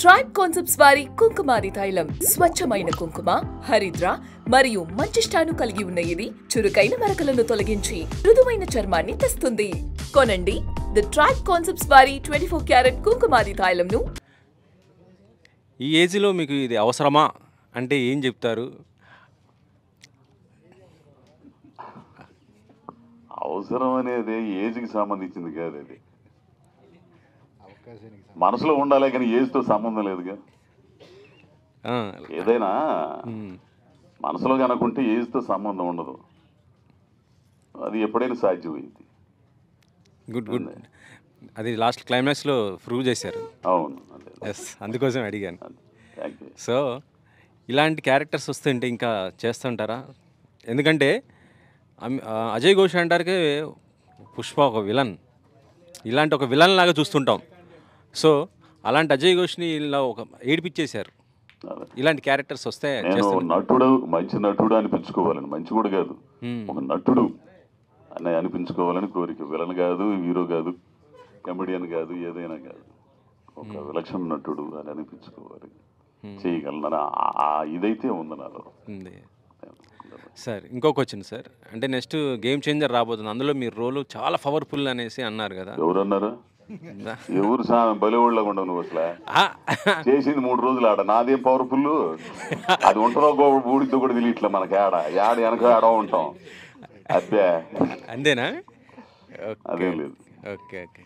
Tribe concepts వారి కుంకుమాది తైలం స్వచ్ఛమైన కుంకుమ, హరిద్ర మరియు మంచిష్టాను కలిగి ఉన్న ఇది చురుకైన మరకలను తొలగించి మృదువైన చర్మాన్ని తెస్తుంది. కొనండి ది ట్రైబ్ కాన్సెప్ట్స్ వారి 24 క్యారెట్ కుంకుమాది తైలంను. ఈ ఏజ్లో మీకు ఇది అవసరమా అంటే ఏం చెప్తారు? అవసరం అనేది ఏజ్కి సంబంధించింది కాదు, అది మనసులో ఉండాలి కానీ ఏజ్తో సంబంధం లేదుగా. ఏదైనా మనసులో కనుకుంటే ఏజ్తో సంబంధం ఉండదు, అది ఎప్పుడైనా సాధ్యమైంది. గుడ్ గుడ్, అది లాస్ట్ క్లైమాక్స్లో ప్రూవ్ చేశారు. అవును, ఎస్, అందుకోసం అడిగాను. Thank you. సో ఇలాంటి క్యారెక్టర్స్ వస్తుంటే ఇంకా చేస్తుంటారా? ఎందుకంటే అజయ్ ఘోష్ అంటారుకే పుష్ప ఒక విలన్, ఇలాంటి ఒక విలన్ లాగా చూస్తుంటాం. సో అలాంటి అజయ్ ఘోష్ని ఇలా ఒక ఏడిపించేశారు. ఇలాంటి క్యారెక్టర్స్ వస్తే నటుడు, మంచి నటుడు అనిపించుకోవాలని, మంచి కూడా కాదు, ఒక నటుడు అని అనిపించుకోవాలని కోరిక. విలన్ కాదు, హీరో కాదు, కమెడియన్ కాదు, ఏదైనా కాదు, ఒక విలక్షణ నటుడు అని అనిపించుకోవాలి, చేయగలన ఇదైతే ఉంది నాలో. సార్ ఇంకొక వచ్చింది సార్, అంటే నెక్స్ట్ గేమ్ చేంజర్ రాబోతుంది, అందులో మీ రోలు చాలా పవర్ఫుల్ అనేసి అన్నారు కదా. ఎవరన్నారు? ఎవరు బలివాళ్ళగా ఉండవు నువ్వు అసలు. చేసింది 3 రోజులు ఆడ, నాదేం పవర్ఫుల్ అది ఉంటుందో ఊడితో కూడా తెలియట్లే మనకి. ఆడ వెనక ఆడ ఉంటాం, అదే అంతేనా? అదేం లేదు. Okay okay.